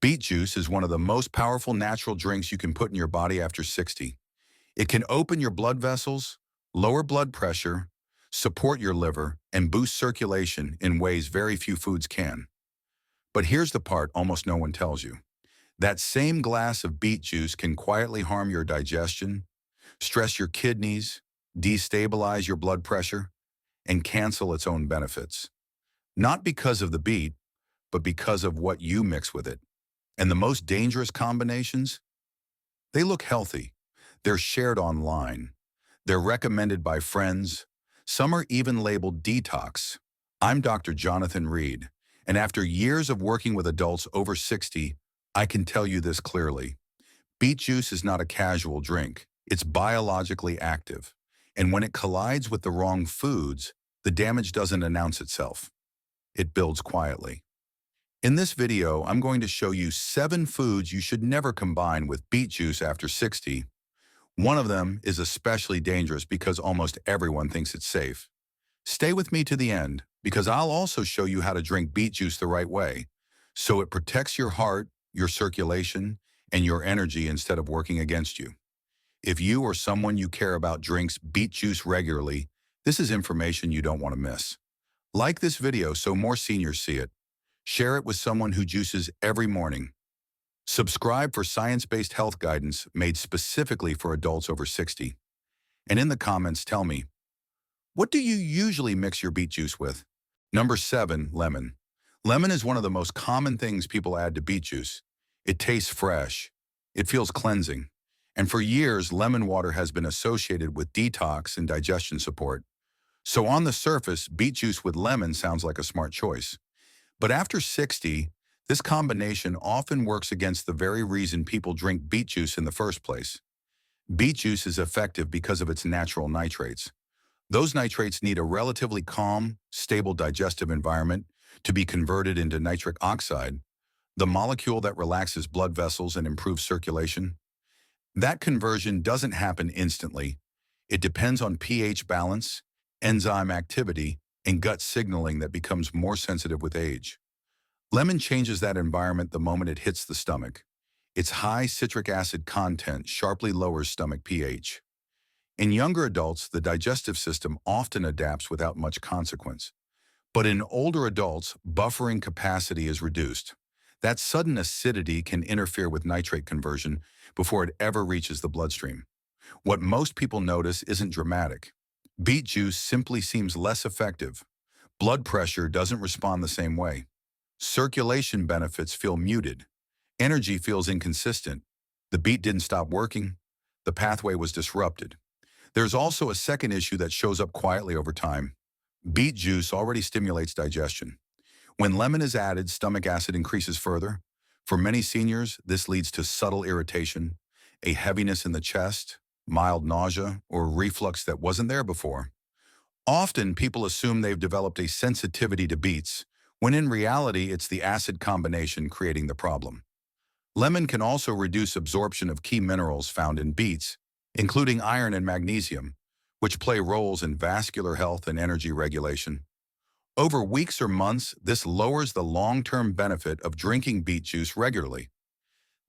Beet juice is one of the most powerful natural drinks you can put in your body after 60. It can open your blood vessels, lower blood pressure, support your liver, and boost circulation in ways very few foods can. But here's the part almost no one tells you. That same glass of beet juice can quietly harm your digestion, stress your kidneys, destabilize your blood pressure, and cancel its own benefits. Not because of the beet, but because of what you mix with it. And the most dangerous combinations? They look healthy. They're shared online. They're recommended by friends. Some are even labeled detox. I'm Dr. Jonathan Reid, and after years of working with adults over 60, I can tell you this clearly. Beet juice is not a casual drink. It's biologically active. And when it collides with the wrong foods, the damage doesn't announce itself. It builds quietly. In this video, I'm going to show you 7 foods you should never combine with beet juice after 60. One of them is especially dangerous because almost everyone thinks it's safe. Stay with me to the end, because I'll also show you how to drink beet juice the right way, so it protects your heart, your circulation, and your energy instead of working against you. If you or someone you care about drinks beet juice regularly, this is information you don't want to miss. Like this video so more seniors see it. Share it with someone who juices every morning. Subscribe for science-based health guidance made specifically for adults over 60. And in the comments, tell me, what do you usually mix your beet juice with? Number 7, lemon. Lemon is one of the most common things people add to beet juice. It tastes fresh. It feels cleansing. And for years, lemon water has been associated with detox and digestion support. So on the surface, beet juice with lemon sounds like a smart choice. But after 60, this combination often works against the very reason people drink beet juice in the first place. Beet juice is effective because of its natural nitrates. Those nitrates need a relatively calm, stable digestive environment to be converted into nitric oxide, the molecule that relaxes blood vessels and improves circulation. That conversion doesn't happen instantly. It depends on pH balance, enzyme activity, and gut signaling that becomes more sensitive with age. Lemon changes that environment the moment it hits the stomach. Its high citric acid content sharply lowers stomach pH. In younger adults, the digestive system often adapts without much consequence. But in older adults, buffering capacity is reduced. That sudden acidity can interfere with nitrate conversion before it ever reaches the bloodstream. What most people notice isn't dramatic. Beet juice simply seems less effective. Blood pressure doesn't respond the same way. Circulation benefits feel muted. Energy feels inconsistent. The beet didn't stop working. The pathway was disrupted. There's also a second issue that shows up quietly over time. Beet juice already stimulates digestion. When lemon is added, stomach acid increases further. For many seniors, this leads to subtle irritation, a heaviness in the chest, mild nausea, or reflux that wasn't there before. Often, people assume they've developed a sensitivity to beets, when in reality, it's the acid combination creating the problem. Lemon can also reduce absorption of key minerals found in beets, including iron and magnesium, which play roles in vascular health and energy regulation. Over weeks or months, this lowers the long-term benefit of drinking beet juice regularly.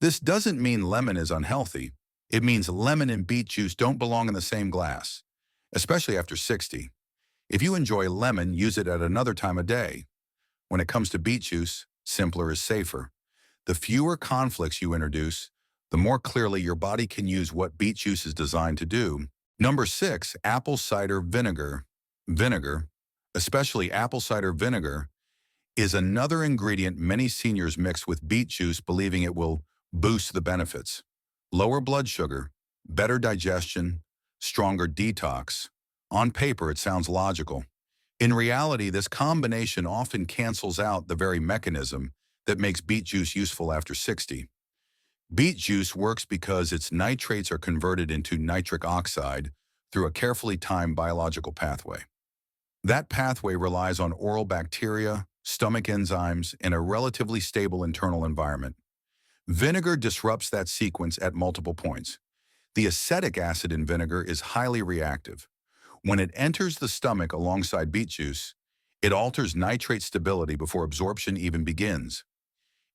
This doesn't mean lemon is unhealthy. It means lemon and beet juice don't belong in the same glass, especially after 60. If you enjoy lemon, use it at another time of day. When it comes to beet juice, simpler is safer. The fewer conflicts you introduce, the more clearly your body can use what beet juice is designed to do. Number 6, apple cider vinegar. Vinegar, especially apple cider vinegar, is another ingredient many seniors mix with beet juice believing it will boost the benefits. Lower blood sugar, better digestion, stronger detox. On paper, it sounds logical. In reality, this combination often cancels out the very mechanism that makes beet juice useful after 60. Beet juice works because its nitrates are converted into nitric oxide through a carefully timed biological pathway. That pathway relies on oral bacteria, stomach enzymes, and a relatively stable internal environment. Vinegar disrupts that sequence at multiple points. The acetic acid in vinegar is highly reactive. When it enters the stomach alongside beet juice, it alters nitrate stability before absorption even begins.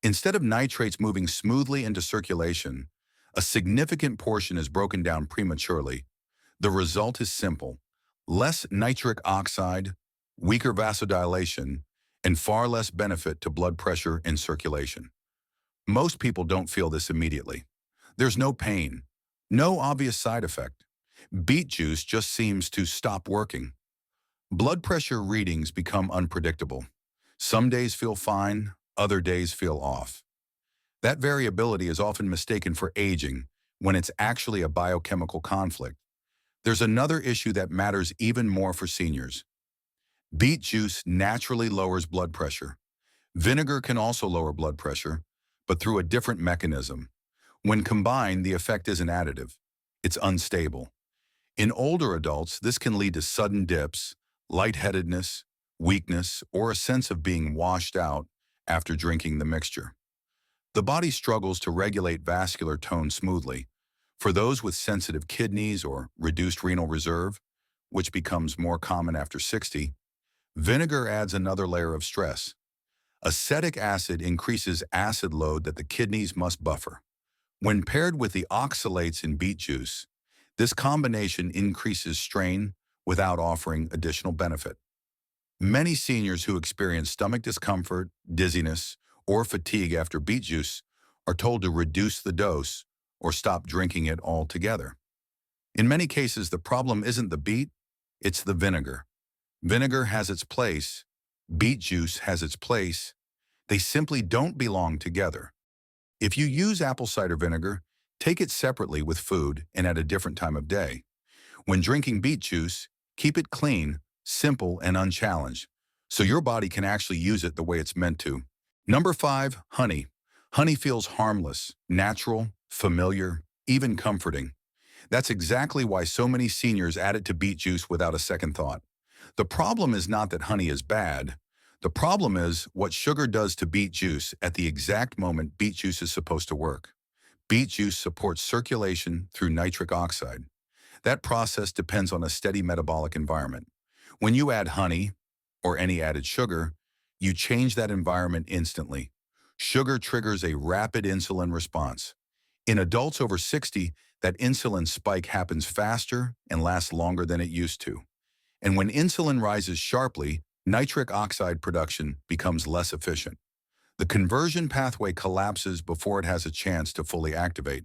Instead of nitrates moving smoothly into circulation, a significant portion is broken down prematurely. The result is simple: less nitric oxide, weaker vasodilation, and far less benefit to blood pressure and circulation. Most people don't feel this immediately. There's no pain, no obvious side effect. Beet juice just seems to stop working. Blood pressure readings become unpredictable. Some days feel fine, other days feel off. That variability is often mistaken for aging when it's actually a biochemical conflict. There's another issue that matters even more for seniors. Beet juice naturally lowers blood pressure. Vinegar can also lower blood pressure, but through a different mechanism. When combined, the effect isn't additive. It's unstable. In older adults, this can lead to sudden dips, lightheadedness, weakness, or a sense of being washed out after drinking the mixture. The body struggles to regulate vascular tone smoothly. For those with sensitive kidneys or reduced renal reserve, which becomes more common after 60, vinegar adds another layer of stress. Acetic acid increases acid load that the kidneys must buffer. When paired with the oxalates in beet juice, this combination increases strain without offering additional benefit. Many seniors who experience stomach discomfort, dizziness, or fatigue after beet juice are told to reduce the dose or stop drinking it altogether. In many cases, the problem isn't the beet, it's the vinegar. Vinegar has its place, beet juice has its place. They simply don't belong together. If you use apple cider vinegar, take it separately with food and at a different time of day. When drinking beet juice, keep it clean, simple, and unchallenged, so your body can actually use it the way it's meant to. Number 5, honey. Honey feels harmless, natural, familiar, even comforting. That's exactly why so many seniors add it to beet juice without a second thought. The problem is not that honey is bad. The problem is what sugar does to beet juice at the exact moment beet juice is supposed to work. Beet juice supports circulation through nitric oxide. That process depends on a steady metabolic environment. When you add honey, or any added sugar, you change that environment instantly. Sugar triggers a rapid insulin response. In adults over 60, that insulin spike happens faster and lasts longer than it used to. And when insulin rises sharply, nitric oxide production becomes less efficient. The conversion pathway collapses before it has a chance to fully activate.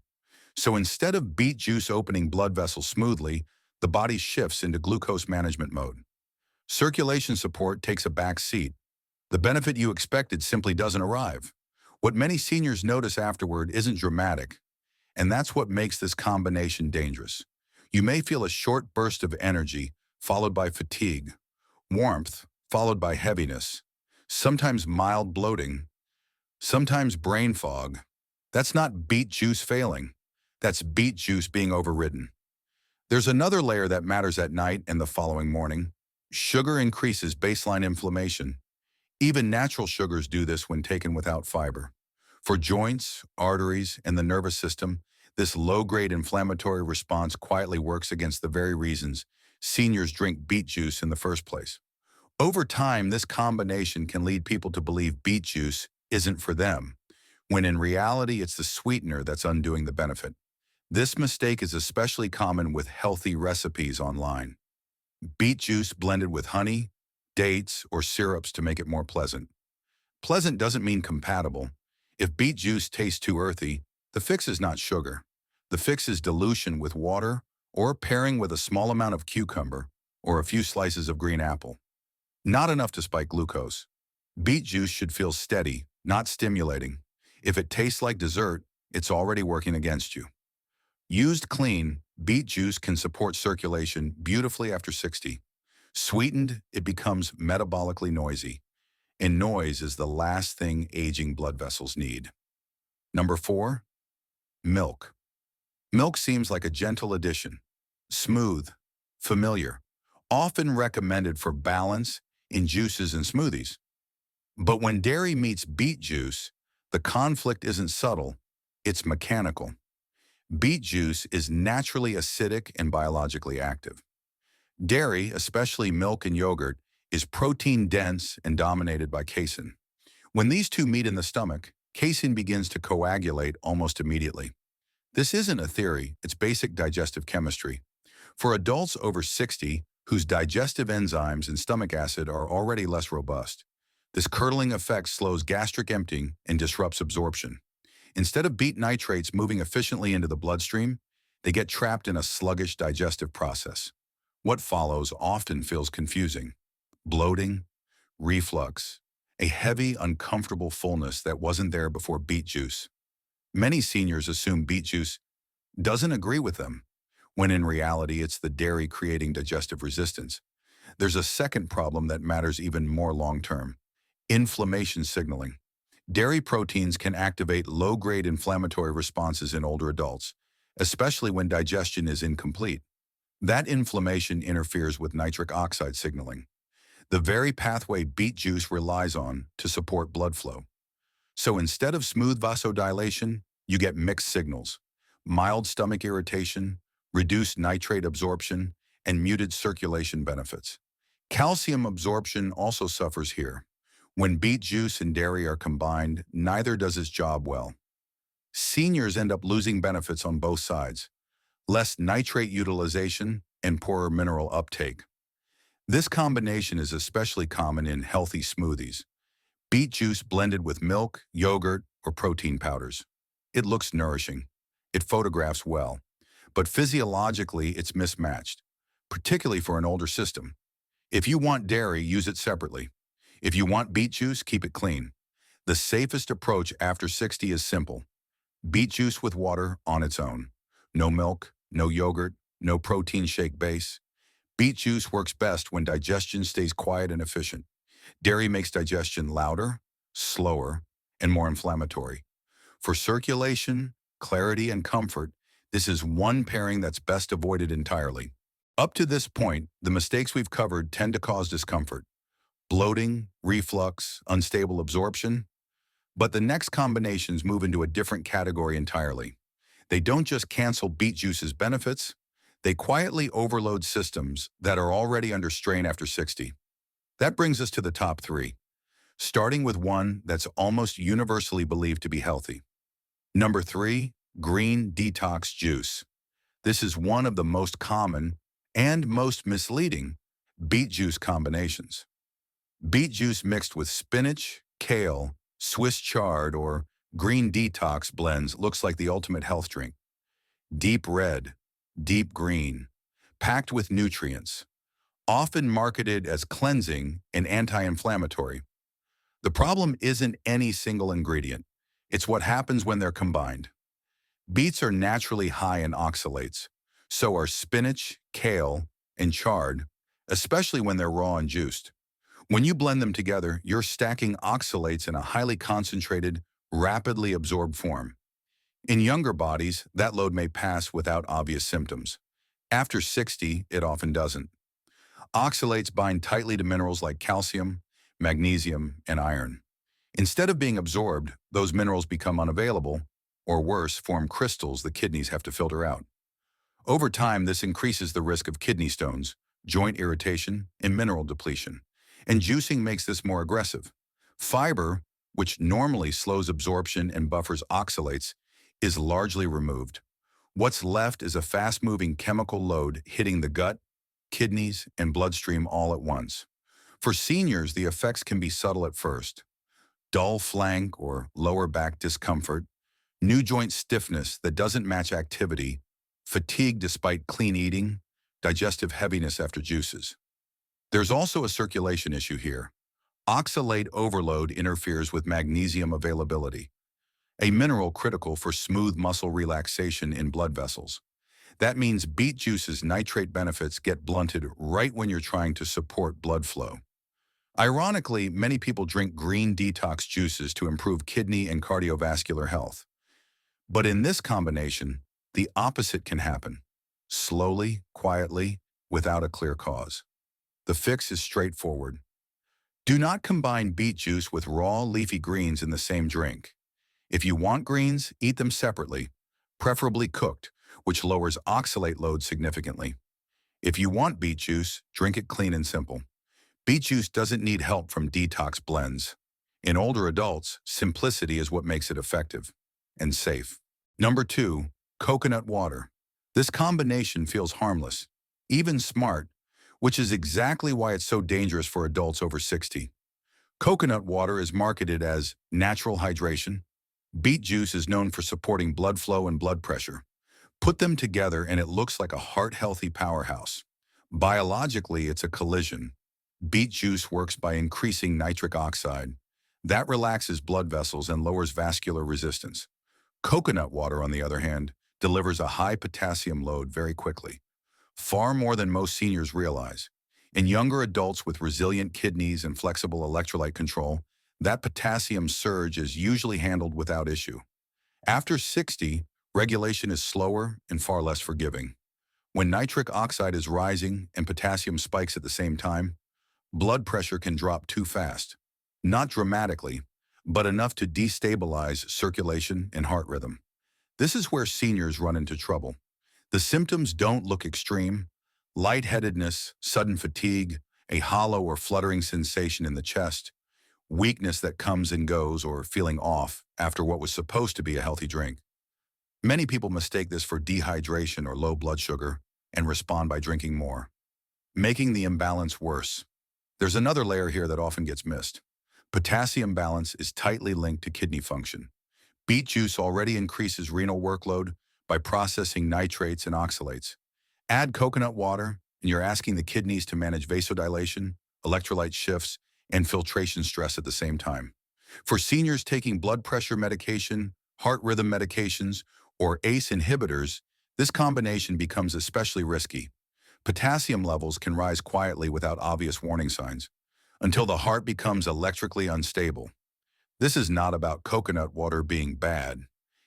So instead of beet juice opening blood vessels smoothly, the body shifts into glucose management mode. Circulation support takes a back seat. The benefit you expected simply doesn't arrive. What many seniors notice afterward isn't dramatic, and that's what makes this combination dangerous. You may feel a short burst of energy, followed by fatigue, warmth, followed by heaviness, sometimes mild bloating, sometimes brain fog. That's not beet juice failing. That's beet juice being overridden. There's another layer that matters at night and the following morning. Sugar increases baseline inflammation. Even natural sugars do this when taken without fiber. For joints, arteries, and the nervous system, this low-grade inflammatory response quietly works against the very reasons seniors drink beet juice in the first place. Over time, this combination can lead people to believe beet juice isn't for them, when in reality it's the sweetener that's undoing the benefit. This mistake is especially common with healthy recipes online. Beet juice blended with honey, dates, or syrups to make it more pleasant. Pleasant doesn't mean compatible. If beet juice tastes too earthy, the fix is not sugar. The fix is dilution with water or pairing with a small amount of cucumber or a few slices of green apple. Not enough to spike glucose. Beet juice should feel steady, not stimulating. If it tastes like dessert, it's already working against you. Used clean, beet juice can support circulation beautifully after 60. Sweetened, it becomes metabolically noisy. And noise is the last thing aging blood vessels need. Number 4, milk. Milk seems like a gentle addition. Smooth, familiar, often recommended for balance in juices and smoothies. But when dairy meets beet juice, the conflict isn't subtle, it's mechanical. Beet juice is naturally acidic and biologically active. Dairy, especially milk and yogurt, is protein-dense and dominated by casein. When these two meet in the stomach, casein begins to coagulate almost immediately. This isn't a theory, it's basic digestive chemistry. For adults over 60 whose digestive enzymes and stomach acid are already less robust, this curdling effect slows gastric emptying and disrupts absorption. Instead of beet nitrates moving efficiently into the bloodstream, they get trapped in a sluggish digestive process. What follows often feels confusing. Bloating, reflux, a heavy, uncomfortable fullness that wasn't there before beet juice. Many seniors assume beet juice doesn't agree with them, when in reality it's the dairy creating digestive resistance. There's a second problem that matters even more long-term: inflammation signaling. Dairy proteins can activate low-grade inflammatory responses in older adults, especially when digestion is incomplete. That inflammation interferes with nitric oxide signaling, the very pathway beet juice relies on to support blood flow. So instead of smooth vasodilation, you get mixed signals: mild stomach irritation, reduced nitrate absorption, and muted circulation benefits. Calcium absorption also suffers here. When beet juice and dairy are combined, neither does its job well. Seniors end up losing benefits on both sides: less nitrate utilization and poorer mineral uptake. This combination is especially common in healthy smoothies. Beet juice blended with milk, yogurt, or protein powders. It looks nourishing. It photographs well. But physiologically, it's mismatched, particularly for an older system. If you want dairy, use it separately. If you want beet juice, keep it clean. The safest approach after 60 is simple: beet juice with water on its own. No milk, no yogurt, no protein shake base. Beet juice works best when digestion stays quiet and efficient. Dairy makes digestion louder, slower, and more inflammatory. For circulation, clarity, and comfort, this is one pairing that's best avoided entirely. Up to this point, the mistakes we've covered tend to cause discomfort: bloating, reflux, unstable absorption. But the next combinations move into a different category entirely. They don't just cancel beet juice's benefits, they quietly overload systems that are already under strain after 60. That brings us to the top three, starting with one that's almost universally believed to be healthy. Number 3, green detox juice. This is one of the most common and most misleading beet juice combinations. Beet juice mixed with spinach, kale, Swiss chard, or green detox blends looks like the ultimate health drink. Deep red, deep green, packed with nutrients, often marketed as cleansing and anti-inflammatory. The problem isn't any single ingredient. It's what happens when they're combined. Beets are naturally high in oxalates. So are spinach, kale, and chard, especially when they're raw and juiced. When you blend them together, you're stacking oxalates in a highly concentrated, rapidly absorbed form. In younger bodies, that load may pass without obvious symptoms. After 60, it often doesn't. Oxalates bind tightly to minerals like calcium, magnesium, and iron. Instead of being absorbed, those minerals become unavailable, or worse, form crystals the kidneys have to filter out. Over time, this increases the risk of kidney stones, joint irritation, and mineral depletion. And juicing makes this more aggressive. Fiber, which normally slows absorption and buffers oxalates, is largely removed. What's left is a fast-moving chemical load hitting the gut, kidneys, and bloodstream all at once. For seniors, the effects can be subtle at first: dull flank or lower back discomfort, new joint stiffness that doesn't match activity, fatigue despite clean eating, digestive heaviness after juices. There's also a circulation issue here. Oxalate overload interferes with magnesium availability, a mineral critical for smooth muscle relaxation in blood vessels. That means beet juice's nitrate benefits get blunted right when you're trying to support blood flow. Ironically, many people drink green detox juices to improve kidney and cardiovascular health. But in this combination, the opposite can happen: slowly, quietly, without a clear cause. The fix is straightforward. Do not combine beet juice with raw, leafy greens in the same drink. If you want greens, eat them separately, preferably cooked, which lowers oxalate load significantly. If you want beet juice, drink it clean and simple. Beet juice doesn't need help from detox blends. In older adults, simplicity is what makes it effective and safe. Number 2, coconut water. This combination feels harmless, even smart, which is exactly why it's so dangerous for adults over 60. Coconut water is marketed as natural hydration. Beet juice is known for supporting blood flow and blood pressure. Put them together and it looks like a heart-healthy powerhouse. Biologically, it's a collision. Beet juice works by increasing nitric oxide. That relaxes blood vessels and lowers vascular resistance. Coconut water, on the other hand, delivers a high potassium load very quickly, far more than most seniors realize. In younger adults with resilient kidneys and flexible electrolyte control, that potassium surge is usually handled without issue. After 60, regulation is slower and far less forgiving. When nitric oxide is rising and potassium spikes at the same time, blood pressure can drop too fast. Not dramatically, but enough to destabilize circulation and heart rhythm. This is where seniors run into trouble. The symptoms don't look extreme. Lightheadedness, sudden fatigue, a hollow or fluttering sensation in the chest, weakness that comes and goes or feeling off after what was supposed to be a healthy drink. Many people mistake this for dehydration or low blood sugar and respond by drinking more, making the imbalance worse. There's another layer here that often gets missed. Potassium balance is tightly linked to kidney function. Beet juice already increases renal workload by processing nitrates and oxalates. Add coconut water, and you're asking the kidneys to manage vasodilation, electrolyte shifts, and filtration stress at the same time. For seniors taking blood pressure medication, heart rhythm medications, or ACE inhibitors, this combination becomes especially risky. Potassium levels can rise quietly without obvious warning signs, until the heart becomes electrically unstable. This is not about coconut water being bad,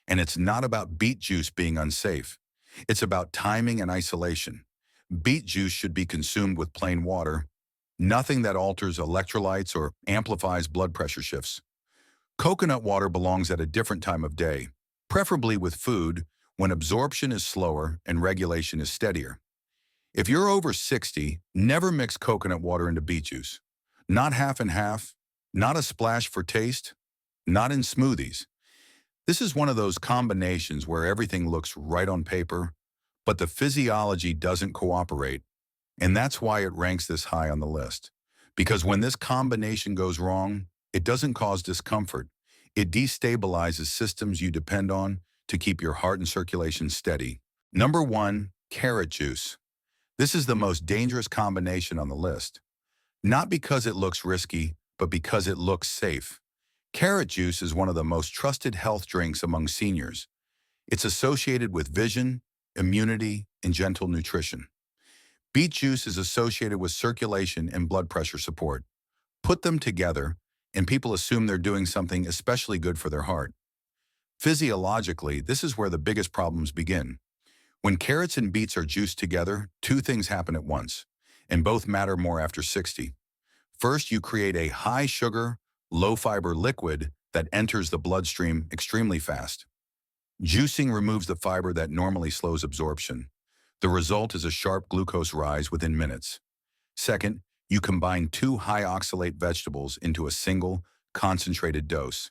and it's not about beet juice being unsafe. It's about timing and isolation. Beet juice should be consumed with plain water, nothing that alters electrolytes or amplifies blood pressure shifts. Coconut water belongs at a different time of day, preferably with food, when absorption is slower and regulation is steadier. If you're over 60, never mix coconut water into beet juice. Not half and half, not a splash for taste, not in smoothies. This is one of those combinations where everything looks right on paper, but the physiology doesn't cooperate, and that's why it ranks this high on the list. Because when this combination goes wrong, it doesn't cause discomfort. It destabilizes systems you depend on to keep your heart and circulation steady. Number 1, carrot juice. This is the most dangerous combination on the list. Not because it looks risky, but because it looks safe. Carrot juice is one of the most trusted health drinks among seniors. It's associated with vision, immunity, and gentle nutrition. Beet juice is associated with circulation and blood pressure support. Put them together, and people assume they're doing something especially good for their heart. Physiologically, this is where the biggest problems begin. When carrots and beets are juiced together, two things happen at once, and both matter more after 60. First, you create a high-sugar, low-fiber liquid that enters the bloodstream extremely fast. Juicing removes the fiber that normally slows absorption. The result is a sharp glucose rise within minutes. Second, you combine two high-oxalate vegetables into a single, concentrated dose.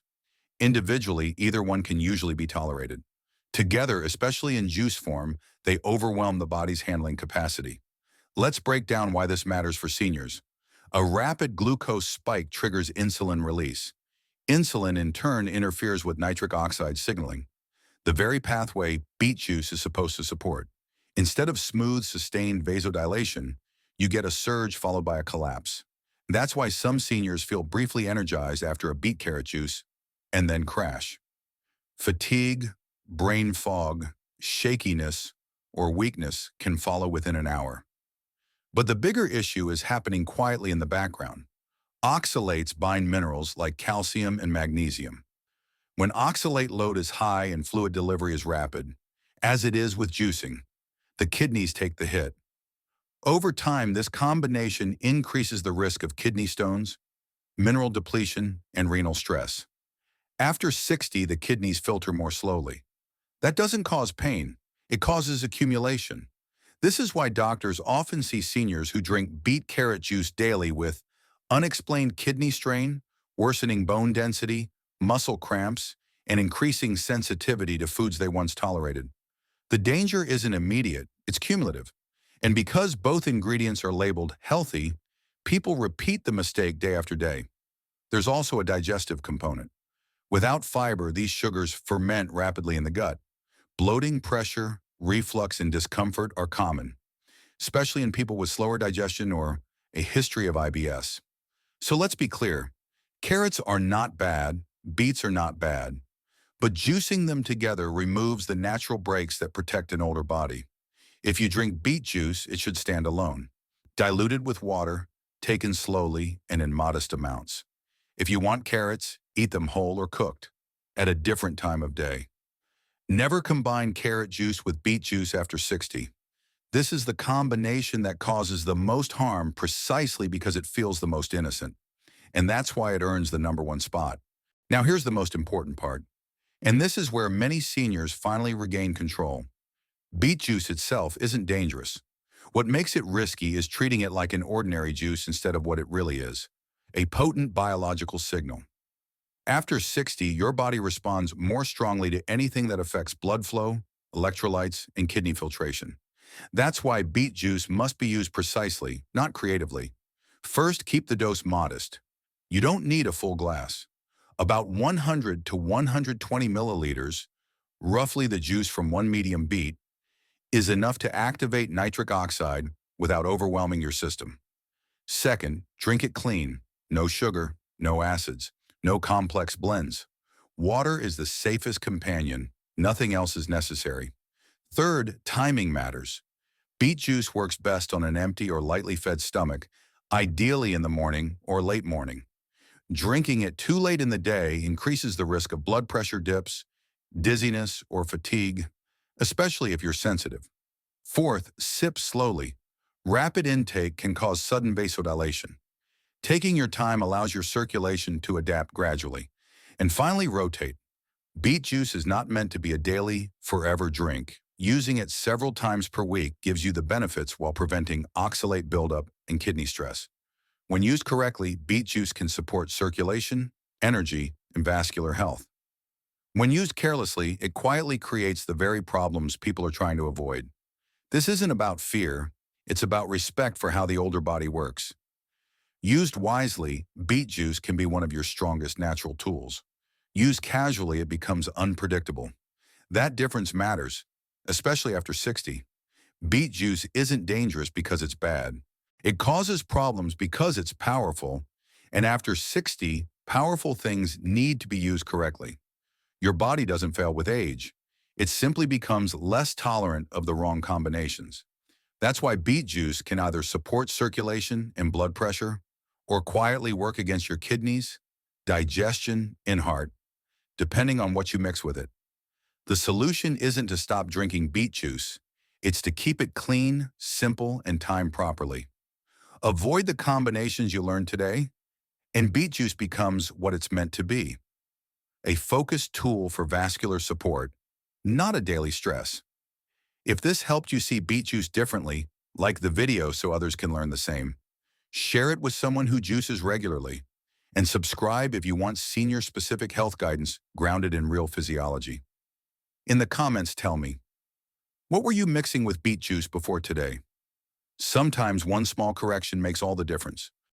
Individually, either one can usually be tolerated. Together, especially in juice form, they overwhelm the body's handling capacity. Let's break down why this matters for seniors. A rapid glucose spike triggers insulin release. Insulin, in turn, interferes with nitric oxide signaling, the very pathway beet juice is supposed to support. Instead of smooth, sustained vasodilation, you get a surge followed by a collapse. That's why some seniors feel briefly energized after a beet carrot juice and then crash. Fatigue, brain fog, shakiness, or weakness can follow within an hour. But the bigger issue is happening quietly in the background. Oxalates bind minerals like calcium and magnesium. When oxalate load is high and fluid delivery is rapid, as it is with juicing, the kidneys take the hit. Over time, this combination increases the risk of kidney stones, mineral depletion, and renal stress. After 60, the kidneys filter more slowly. That doesn't cause pain. It causes accumulation. This is why doctors often see seniors who drink beet carrot juice daily with unexplained kidney strain worsening bone density, muscle cramps, and increasing sensitivity to foods they once tolerated. The danger isn't immediate, it's cumulative. And because both ingredients are labeled healthy, people repeat the mistake day after day. There's also a digestive component. Without fiber, these sugars ferment rapidly in the gut. Bloating, pressure, reflux, and discomfort are common, especially in people with slower digestion or a history of IBS. So let's be clear. Carrots are not bad, beets are not bad, but juicing them together removes the natural breaks that protect an older body. If you drink beet juice, it should stand alone, diluted with water, taken slowly and in modest amounts. If you want carrots, eat them whole or cooked, at a different time of day. Never combine carrot juice with beet juice after 60. This is the combination that causes the most harm precisely because it feels the most innocent. And that's why it earns the #1 spot. Now here's the most important part. And this is where many seniors finally regain control. Beet juice itself isn't dangerous. What makes it risky is treating it like an ordinary juice instead of what it really is, a potent biological signal. After 60, your body responds more strongly to anything that affects blood flow, electrolytes, and kidney filtration. That's why beet juice must be used precisely, not creatively. First, keep the dose modest. You don't need a full glass. About 100 to 120 milliliters, roughly the juice from one medium beet, is enough to activate nitric oxide without overwhelming your system. Second, drink it clean. No sugar, no acids, no complex blends. Water is the safest companion. Nothing else is necessary. Third, timing matters. Beet juice works best on an empty or lightly fed stomach, ideally in the morning or late morning. Drinking it too late in the day increases the risk of blood pressure dips, dizziness, or fatigue, especially if you're sensitive. Fourth, sip slowly. Rapid intake can cause sudden vasodilation. Taking your time allows your circulation to adapt gradually. And finally, rotate. Beet juice is not meant to be a daily, forever drink. Using it several times per week gives you the benefits while preventing oxalate buildup and kidney stress. When used correctly, beet juice can support circulation, energy, and vascular health. When used carelessly, it quietly creates the very problems people are trying to avoid. This isn't about fear, it's about respect for how the older body works. Used wisely, beet juice can be one of your strongest natural tools. Used casually, it becomes unpredictable. That difference matters, especially after 60. Beet juice isn't dangerous because it's bad. It causes problems because it's powerful, and after 60, powerful things need to be used correctly. Your body doesn't fail with age. It simply becomes less tolerant of the wrong combinations. That's why beet juice can either support circulation and blood pressure or quietly work against your kidneys, digestion, and heart, depending on what you mix with it. The solution isn't to stop drinking beet juice. It's to keep it clean, simple, and timed properly. Avoid the combinations you learned today, and beet juice becomes what it's meant to be: a focused tool for vascular support, not a daily stress. If this helped you see beet juice differently, like the video so others can learn the same. Share it with someone who juices regularly, and subscribe if you want senior-specific health guidance grounded in real physiology. In the comments, tell me, what were you mixing with beet juice before today? Sometimes one small correction makes all the difference.